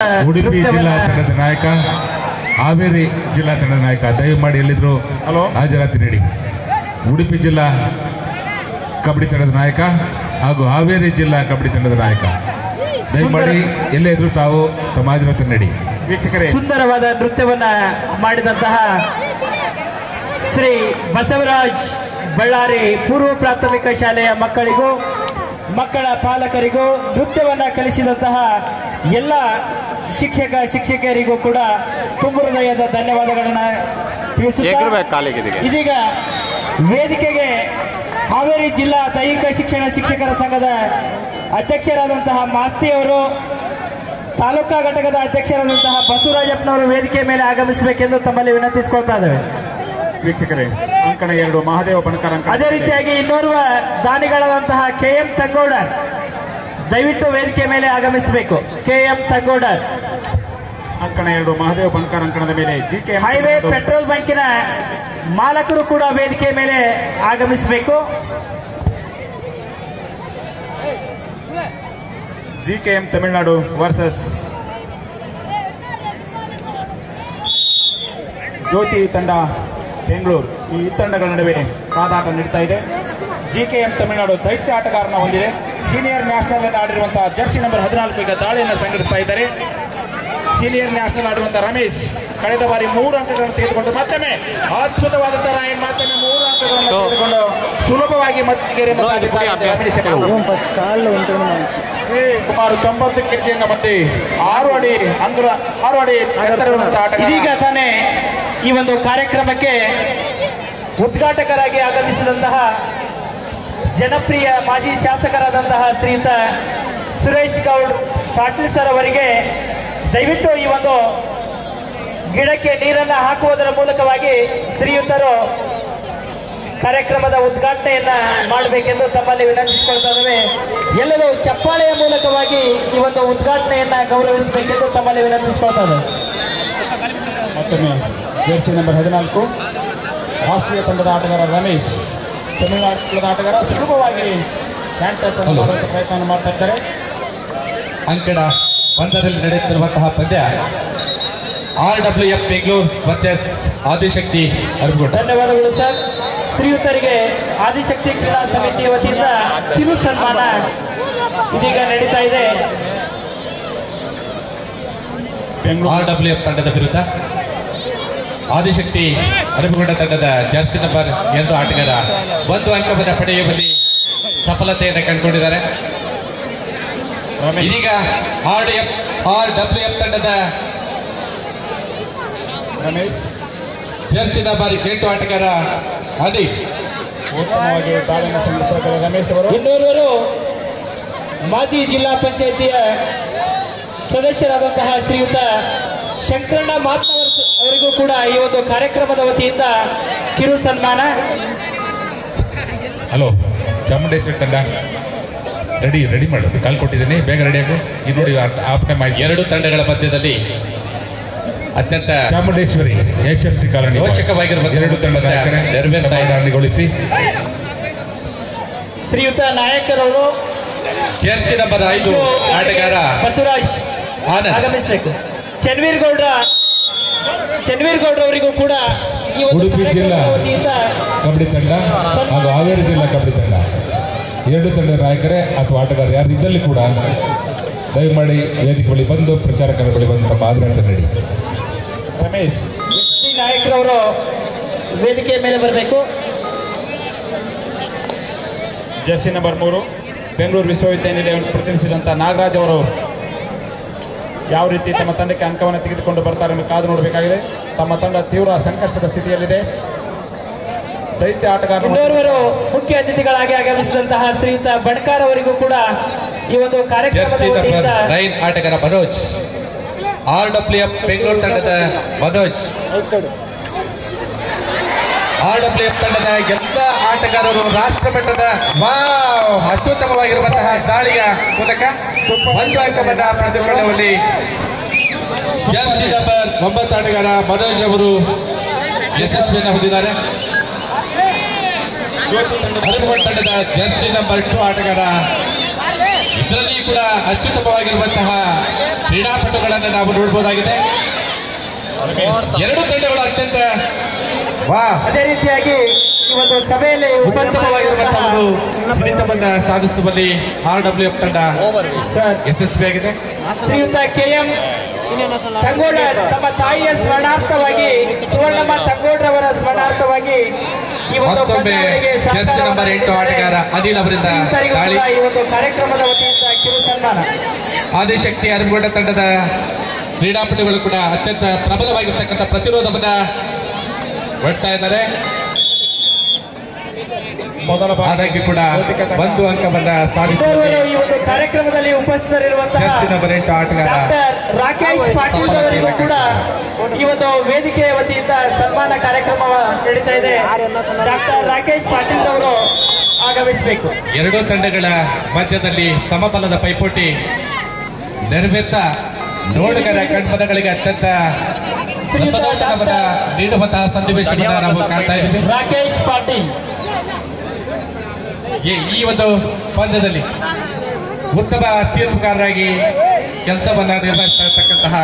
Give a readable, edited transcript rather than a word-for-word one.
ಉಡುಪಿ ಜಿಲ್ಲಾ ತಂಡದ ನಾಯಕ, ಹಾವೇರಿ ಜಿಲ್ಲಾ ತಂಡದ ನಾಯಕ ದಯಮಾಡಿ ಎಲ್ಲಿದ್ರು ಹಾಜರಾತಿ ನೀಡಿ. ಉಡುಪಿ ಜಿಲ್ಲಾ ಕಬಡ್ಡಿ ತಂಡದ ನಾಯಕ ಹಾಗೂ ಹಾವೇರಿ ಜಿಲ್ಲಾ ಕಬಡ್ಡಿ ತಂಡದ ನಾಯಕ ದಯಮಾಡಿ ಎಲ್ಲೇ ಇದ್ರು ತಾವು ತಮ್ಮ ಹಾಜರಾತಿ ನೀಡಿ. ವೀಕ್ಷಕರೇ, ಸುಂದರವಾದ ನೃತ್ಯವನ್ನ ಮಾಡಿದಂತಹ ಶ್ರೀ ಬಸವರಾಜ್ ಬಳ್ಳಾರಿ ಪೂರ್ವ ಪ್ರಾಥಮಿಕ ಶಾಲೆಯ ಮಕ್ಕಳಿಗೂ ಮಕ್ಕಳ ಪಾಲಕರಿಗೂ ನೃತ್ಯವನ್ನ ಕಲಿಸಿದಂತಹ ಎಲ್ಲ ಶಿಕ್ಷಕ ಶಿಕ್ಷಕಿಯರಿಗೂ ಕೂಡ ತುಂಬು ಹೃದಯದ ಧನ್ಯವಾದಗಳನ್ನ ತಿಳಿಸುತ್ತಾ ಇದೀಗ ವೇದಿಕೆಗೆ ಹಾವೇರಿ ಜಿಲ್ಲಾ ದೈಹಿಕ ಶಿಕ್ಷಣ ಶಿಕ್ಷಕರ ಸಂಘದ ಅಧ್ಯಕ್ಷರಾದಂತಹ ಮಾಸ್ತಿ ಅವರು, ತಾಲೂಕಾ ಘಟಕದ ಅಧ್ಯಕ್ಷರಾದಂತಹ ಬಸವರಾಜಪ್ಪನವರು ವೇದಿಕೆ ಮೇಲೆ ಆಗಮಿಸಬೇಕೆಂದು ತಮ್ಮಲ್ಲಿ ವಿನಂತಿಸಿಕೊಳ್ತಾ ಇದ್ದೇವೆ. ವೀಕ್ಷಕರೇ, ಅಂಕಣ 2 ಮಹಾದೇವ ಬಣಕಾರ. ಅದೇ ರೀತಿಯಾಗಿ ಇನ್ನೋರ್ವ ದಾನಿಗಳಾದಂತಹ KM ತಗ್ಗೋಡ ದಯವಿಟ್ಟು ವೇದಿಕೆ ಮೇಲೆ ಆಗಮಿಸಬೇಕು. KM ತಗ್ಗೋಡ ಅಂಕಣ 2 ಮಹಾದೇವ ಬಣಕಾರ ಅಂಕಣದ ಮೇಲೆ GK ಹೈವೇ ಪೆಟ್ರೋಲ್ ಬಂಕಿನ ಮಾಲಕರು ಕೂಡ ವೇದಿಕೆ ಮೇಲೆ ಆಗಮಿಸಬೇಕು. GKM ತಮಿಳುನಾಡು ವರ್ಸಸ್ ಜ್ಯೋತಿ ತಂಡ ಬೆಂಗಳೂರು, ಈ ತಂಡಗಳ ನಡುವೆ ಕಾದಾಟ ನಡೀತಾ ಇದೆ. GKM ತಮಿಳುನಾಡು ದೈತ್ಯ ಆಟಗಾರನ ಹೊಂದಿದೆ. ಸೀನಿಯರ್ ನ್ಯಾಷನಲ್ ಅನ್ನು ಆಡಿರುವಂತಹ ಜರ್ಸಿ ನಂಬರ್ 14 ಈಗ ದಾಳಿಯನ್ನು ಸಂಘಟಿಸ್ತಾ ಇದ್ದಾರೆ. ಸೀನಿಯರ್ ನ್ಯಾಷನಲ್ ಆಡುವಂತಹ ರಮೇಶ್ ಕಳೆದ ಬಾರಿ 3 ಅಂಕಗಳನ್ನು ತೆಗೆದುಕೊಂಡು ಮತ್ತೊಮ್ಮೆ ಅದ್ಭುತವಾದಂತಹ ರಾಯನ್ ಮತ್ತೊಮ್ಮೆ 3 ಅಂಕಗಳನ್ನು ತೆಗೆದುಕೊಂಡು ಸುಲಭವಾಗಿ ಮತ್ತಿಗೆರೆ ಸುಮಾರು 90 ಕೆಜಿಯನ್ನು ಮತ್ತೆ 6 ಅಡಿ ಅಂಗುರ 6 ಅಡಿ ಇದೀಗ ತಾನೇ ಈ ಒಂದು ಕಾರ್ಯಕ್ರಮಕ್ಕೆ ಉದ್ಘಾಟಕರಾಗಿ ಆಗಮಿಸಿದಂತಹ ಜನಪ್ರಿಯ ಮಾಜಿ ಶಾಸಕರಾದಂತಹ ಶ್ರೀಯುತ ಸುರೇಶ್ ಗೌಡ್ ಪಾಟೀಲ್ ಸರ್ ಅವರಿಗೆ ದಯವಿಟ್ಟು ಈ ಒಂದು ಗಿಡಕ್ಕೆ ನೀರನ್ನು ಹಾಕುವುದರ ಮೂಲಕವಾಗಿ ಶ್ರೀಯುತರು ಕಾರ್ಯಕ್ರಮದ ಉದ್ಘಾಟನೆಯನ್ನ ಮಾಡಬೇಕೆಂದು ತಮ್ಮಲ್ಲಿ ವಿನಂತಿಸಿಕೊಳ್ತಾ ಇದ್ದೇವೆ. ಎಲ್ಲರೂ ಚಪ್ಪಾಳೆಯ ಮೂಲಕವಾಗಿ ಈ ಒಂದು ಉದ್ಘಾಟನೆಯನ್ನ ಗೌರವಿಸಬೇಕೆಂದು ತಮ್ಮಲ್ಲಿ ವಿನಂತಿಸಿಕೊಳ್ತಾ ಇದ್ದೇವೆ. ಮತ್ತೊಮ್ಮೆ ಜರ್ಸಿ ನಂಬರ್ 14 ರಾಷ್ಟ್ರೀಯ ತಂಡದ ಆಟಗಾರ ರಮೇಶ್, ತಮಿಳುನಾಡು ತಂಡದ ಆಟಗಾರ ಸುಲಭವಾಗಿ ಹ್ಯಾಂಡ್ ಟಚ್ ಅನ್ನು ಮಾಡುವಂತಹ ಪ್ರಯತ್ನ ಮಾಡ್ತಾ ಇದ್ದಾರೆ. ಅಂಕಣ 1ರಲ್ಲಿ ನಡೆಯುತ್ತಿರುವಂತಹ ಪಂದ್ಯ RWF ಬೆಂಗಳೂರು ವರ್ಸಸ್ ಆದಿಶಕ್ತಿ ಅರಬಗೋಡ. ಧನ್ಯವಾದಗಳು ಸರ್. ಶ್ರೀಯುತರಿಗೆ ಆದಿಶಕ್ತಿ ಕ್ರೀಡಾ ಸಮಿತಿಯ ವತಿಯಿಂದ ಕಿರು ಸನ್ಮಾನ ಇದೀಗ ನಡೀತಾ ಇದೆ. RWF ತಂಡದ ವಿರುದ್ಧ ಆದಿಶಕ್ತಿ ಅರಬಗೋಡ ತಂಡದ ಜರ್ಸಿ ನಂಬರ್ 2 ಆಟಗಾರ 1 ಅಂಕವನ್ನು ಪಡೆಯುವಲ್ಲಿ ಸಫಲತೆಯನ್ನು ಕಂಡುಕೊಂಡಿದ್ದಾರೆ. ಇದೀಗ RWF ತಂಡದ ರಮೇಶ್ ಜರ್ಸಿ ನಂಬರ್ 8 ಆಟಗಾರ ಅದಿ ಉತ್ತಮವಾಗಿ ದಾಳಿಯನ್ನು ಸಂಘಟಿಸ್ತಾ ಇದ್ದಾರೆ. ರಮೇಶ್ ಅವರು ಇನ್ನೋರ್ವರು ಮಾಜಿ ಜಿಲ್ಲಾ ಪಂಚಾಯಿತಿಯ ಸದಸ್ಯರಾದಂತಹ ಶ್ರೀಯುತ ಶಂಕರಣ್ಣ ಮಾತ್ನವರ್ ಅವರಿಗೂ ಕೂಡ ಈ ಒಂದು ಕಾರ್ಯಕ್ರಮದ ವತಿಯಿಂದ ಕಿರು ಸನ್ಮಾನ. ಹಲೋ, ಚಾಮುಂಡೇಶ್ವರಿ ತಂಡ ರೆಡಿ ಮಾಡೋದು ಕಾಲ್ ಕೊಟ್ಟಿದ್ದೀನಿ, ಬೇಗ ರೆಡಿ ಆಗು. ಇದು ನೋಡಿ ಆಪ್ನೆ ಮಾಡಿ 2 ತಂಡಗಳ ಮಧ್ಯದಲ್ಲಿ ಅತ್ಯಂತ ಚಾಮುಂಡೇಶ್ವರಿ HFT ಕಾಲನಿ ರೋಚಕವಾಗಿರುವ 2 ತಂಡದ ನಾಯಕರೇ ನೆರವೇರಿಸಿಗೊಳಿಸಿ. ಶ್ರೀಯುತ ನಾಯಕರವರು ಜರ್ಸಿ ನಂಬರ್ 5 ಆಟಗಾರ ಬಸವರಾಜ್ ಆಗಮಿಸಬೇಕು. ಚನ್ವೀರ್ ಗೌಡ್ರವರಿಗೂ ಕೂಡ ಈ ಒಂದು ಉಡುಪಿ ಜಿಲ್ಲಾ ವತಿಯಿಂದ ಕಬಡ್ಡಿ ತಂಡ ಹಾಗೂ ಹಾವೇರಿ ಜಿಲ್ಲಾ ಕಬಡ್ಡಿ ತಂಡ 2 ತಂಡದ ನಾಯಕರೇ ಅಥವಾ ಆಟಗಾರ ಯಾರು ಇದ್ದಲ್ಲಿ ಕೂಡ ದಯಮಾಡಿ ವೇದಿಕೆ ಬಳಿ ಬಂದು ಪ್ರಚಾರಕರ ಬಳಿ ಬಂದು ತಮ್ಮ ಆದರಾಂಶ ನೀಡಿ. ರಮೇಶ್ ನಾಯಕರವರು ವೇದಿಕೆಯ ಮೇಲೆ ಬರಬೇಕು. ಜರ್ಸಿ ನಂಬರ್ 3 ಬೆಂಗಳೂರು ವಿಶ್ವವಿದ್ಯಾನಿಲಯವನ್ನು ಪ್ರತಿನಿಧಿಸಿದಂಥ ನಾಗರಾಜ್ ಅವರು ಯಾವ ರೀತಿ ತಮ್ಮ ತಂಡಕ್ಕೆ ಅಂಕವನ್ನು ತೆಗೆದುಕೊಂಡು ಬರ್ತಾರೆ ಎಂದು ಕಾದು ನೋಡಬೇಕಾಗಿದೆ. ತಮ್ಮ ತಂಡ ತೀವ್ರ ಸಂಕಷ್ಟದ ಸ್ಥಿತಿಯಲ್ಲಿದೆ. ದೈತ್ಯ ಇನ್ನೋರ್ವರು ಮುಖ್ಯ ಅತಿಥಿಗಳಾಗಿ ಆಗಮಿಸಿದಂತಹ ಶ್ರೀಯುತ ಬಣಕಾರ್ ಅವರಿಗೂ ಕೂಡ ಈ ಒಂದು ಕಾರ್ಯಕ್ರಮದ ವತಿಯಿಂದ ಆಟಗಾರ ಮನೋಜ್, RWF ಬೆಂಗಳೂರು ತಂಡದ ಮನೋಜ್, RWF ತಂಡದ ಎಲ್ಲ ಆಟಗಾರರು ರಾಷ್ಟ್ರ ಮಟ್ಟದ ಅತ್ಯುತ್ತಮವಾಗಿರುವಂತಹ ದಾಳಿಯ ಮೂಲಕ 1 ಅಂಕವನ್ನು ಪಡೆದುಕೊಳ್ಳುವಲ್ಲಿ ಜರ್ಸಿ ನಂಬರ್ 9 ಆಟಗಾರ ಮನೋಜ್ ಅವರು ಯಶಸ್ವಿಯನ್ನು ಹೊಂದಿದ್ದಾರೆ. ತಂಡದ ಜರ್ಸಿ ನಂಬರ್ 2 ಆಟಗಾರ ಇದರಲ್ಲಿ ಕೂಡ ಅತ್ಯುತ್ತಮವಾಗಿರುವಂತಹ ಕ್ರೀಡಾಪಟುಗಳನ್ನು ನಾವು ನೋಡಬಹುದಾಗಿದೆ. ಎರಡು ತಂಡಗಳು ಅತ್ಯಂತ ಅದೇ ರೀತಿಯಾಗಿ ಈ ಒಂದು ಸಭೆಯಲ್ಲಿ ಉತ್ತಮವಾಗಿರುವಂತಹ ಒಂದು ಹಿಡಿತವನ್ನು ಸಾಧಿಸುವಲ್ಲಿ RWF ತಂಡ ಯಶಸ್ವಿಯಾಗಿದೆ. ಶ್ರೀಯುತ KM ತಂಗೋಡ ತಮ್ಮ ತಾಯಿಯ ಸ್ಮರಣಾರ್ಥವಾಗಿ ಸುವರ್ಣಮ್ಮ ತಂಗೋಡ್ರವರ ಸ್ಮರಣಾರ್ಥವಾಗಿ ಈ ಒಂದು ಮತ್ತೊಮ್ಮೆ ಜರ್ಸಿ ನಂಬರ್ 8 ಆಟಗಾರ ಅನಿಲ್ ಅವರಿಂದ ಈ ಒಂದು ಕಾರ್ಯಕ್ರಮದ ವತಿಯಿಂದ ಕಿರು ಸನ್ಮಾನ. ಆದಿಶಕ್ತಿ ಅರಮಗೋಡ ತಂಡದ ಕ್ರೀಡಾಪಟುಗಳು ಕೂಡ ಅತ್ಯಂತ ಪ್ರಬಲವಾಗಿರ್ತಕ್ಕಂಥ ಪ್ರತಿರೋಧವನ್ನ ಒಡ್ತಾ ಇದ್ದಾರೆ. ಆದಾಗ್ಯೂ ಕೂಡ ಒಂದು ಅಂಕವನ್ನ ಸಾಧಿಸಿದ್ದಾರೆ. ಈ ಒಂದು ಕಾರ್ಯಕ್ರಮದಲ್ಲಿ ಉಪಸ್ಥಿತರಿರುವಂತಹ ಜರ್ಸಿ ನಂಬರ್ 8 ಆಟಗಾರ ರಾಕೇಶ್ ಪಾಟೀಲ್ ಅವರಿಗೂ ಕೂಡ ಈ ಒಂದು ವೇದಿಕೆಯ ವತಿಯಿಂದ ಸನ್ಮಾನ ಕಾರ್ಯಕ್ರಮ ನಡೀತಾ ಇದೆ. ಡಾಕ್ಟರ್ ರಾಕೇಶ್ ಪಾಟೀಲ್ ಅವರು ಆಗಮಿಸಬೇಕು. ಎರಡೂ ತಂಡಗಳ ಮಧ್ಯದಲ್ಲಿ ಸಮಬಲದ ಪೈಪೋಟಿ ನೆರವೇರ್ತ ನೋಡುಗರ ಕಣ್ಮನಗಳಿಗೆ ಅತ್ಯಂತ ರಸದೌತಣವನ್ನ ನೀಡುವಂತಹ ಸನ್ನಿವೇಶವನ್ನು ನಾವು ಕಾಣ್ತಾ ಇದ್ದೀವಿ. ರಾಕೇಶ್ ಪಾಟೀಲ್ ಈ ಒಂದು ಪಂದ್ಯದಲ್ಲಿ ಉತ್ತಮ ತೀರ್ಪುಗಾರರಾಗಿ ಕೆಲಸವನ್ನ ನಿರ್ವಹಿಸ್ತಾ ಇರ್ತಕ್ಕಂತಹ